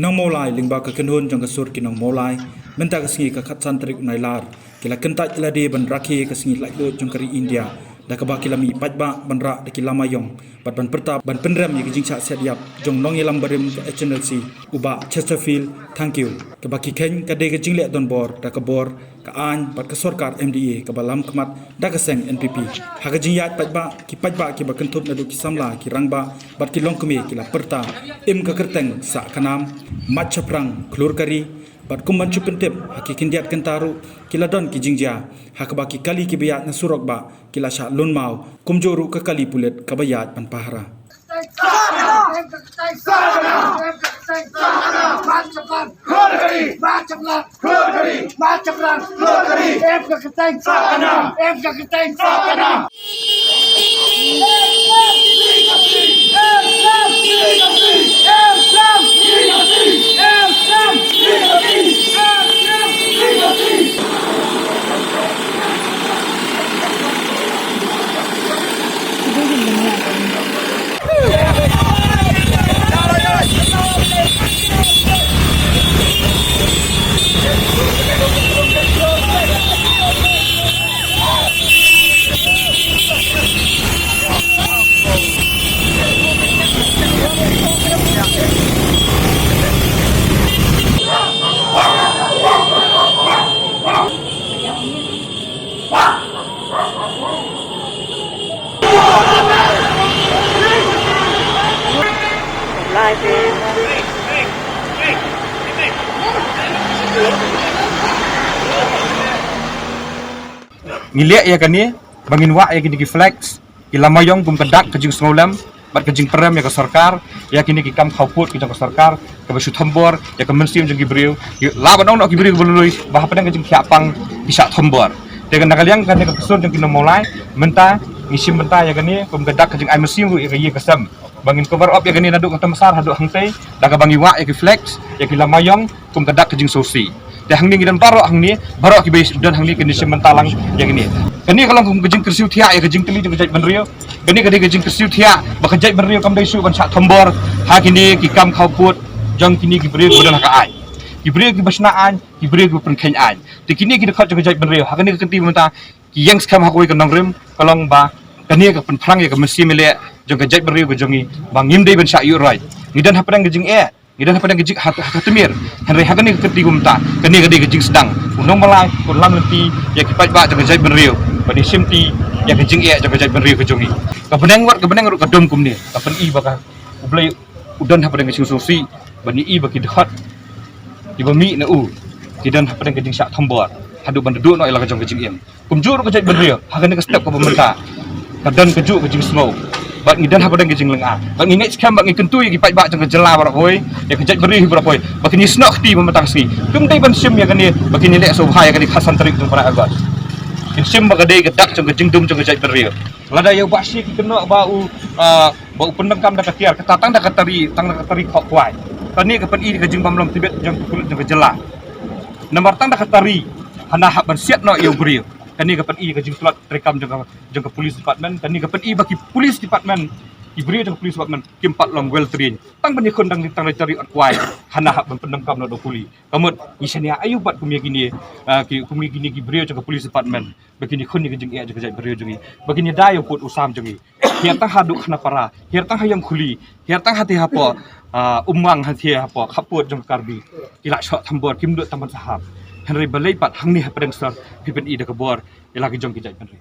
kinong molai lingba ka kenhun jong kasur kinong molai menta kasingi ka khatsan trik nailar kila kentat kila de ban rakhi kasingi laiklo jong kari India da ka ba kilami pajba banra de kilama yong ban perta ban penram ye jing cha sediap jong nong yelam barim ka HNLC uba Chesterfield thank you ka ba ki ken ka de ka jingle don bor da ka bor ka an bat ka sarkar MDA ka balam kmat da ka seng NPP ha ka jing yat pajba ki ba kentup na du ki samla ki rangba bat ki long kumi kila perta im ka kerteng sa kanam mat chaprang klur kari bat kumban chupentep haki kindiat kentaru kila don ki jingja hakba ki kali ki biat na surok ba kila sha lun mau kumjoru ka kali pulet ka bayat pan pahara Ngiliak ya kan ni bangin wa ya kini ki flex kila mayong kum kedak kejing sengolam bat kejing peram ya ke sarkar ya kini ki kam khawput ki jang ke sarkar ke basu thambor ya ke mensim jang ki briu la banong nok ki briu belului bah padang kejing khiapang bisa thambor dengan nakaliang kan ke kesur jang ki mulai menta ngisim menta ya kan ni kum kedak kejing ai mesim ya ke kesam bangin cover up ya kan ni naduk temsar haduk hangtai dak bangi wa ya ki flex ya kila mayong kum kedak kejing sosi dah hang ni dan barok hang ni barok ki bais dan hang ni kini sementalang yang ini kini kalau kejing kersiu tiak ya kejing teli kejait benrio kini kejing kersiu tiak bakejait benrio kam daisu ban sak thambor ha kini ki kam khawput jang kini ki brio bodan ka ai ki brio ki basnaan ki brio ki penkheng ai ti kini ki dekat kejait benrio ha kini kenti menta ki yang skam ha koi ka nongrim kalong ba kini ka penphlang ya ka mesti mele jang kejait benrio ka jangi bangim dei ban sak yu right ngidan ha padang kejing Idan pada kejik hatemir Henry hagani keti gumta keni kedi kejing sedang unong malai kurlam lenti ya kipat ba jaga jai benriu bani simti ya kejing jaga jai benriu kejongi ka benang ka dom kumni ka pen baka ublai udan pada kejing sosi bani baki dekat iba mi na kidan pada kejing sak thambor hadu bandu no ila kejong kejing kumjur ka jai benriu hagani ka step ka pemerintah kadan kejuk kejing snow bat ngidan hapadang kejing lenga bat ngingai skam bat ngikentui ki pai ba jang jela barak hoi ya kejat beri berapa hoi bat ni snok ti memetang si kum dai ban sim ya kan ni bagi ni lek so bahaya kan khasan tarik tung para agat sim ba gadai gedak jang kejing dum jang kejat beri lada ya ba si ki kena bau pendengkam dak tiar ketatang dak tari tang dak tari khok kwai tani ke pen kejing pamlom tibet jang kulit jang jela nomor tang dak tari hana hak ban siat no ya beri kani kapan kejing slot rekam jang polis department kani kapan bagi polis department ibri jang polis department kimpat long well train tang bani kondang tang cari atkwai hana hak pendengkam no dokuli kamut isania ayu bat kumia gini ki bri jang polis department begini khoni kejing jang kejai bri jangi begini dayo put usam jangi hiar tang haduk khana para hiar tang hayam khuli hiar tang hati hapo umang hati hapo khaput jang karbi kila shot thambor kimdut taman sahab Henry balai pat hang ni hapadang sar pipen ida kabor ilagi jong kijai penri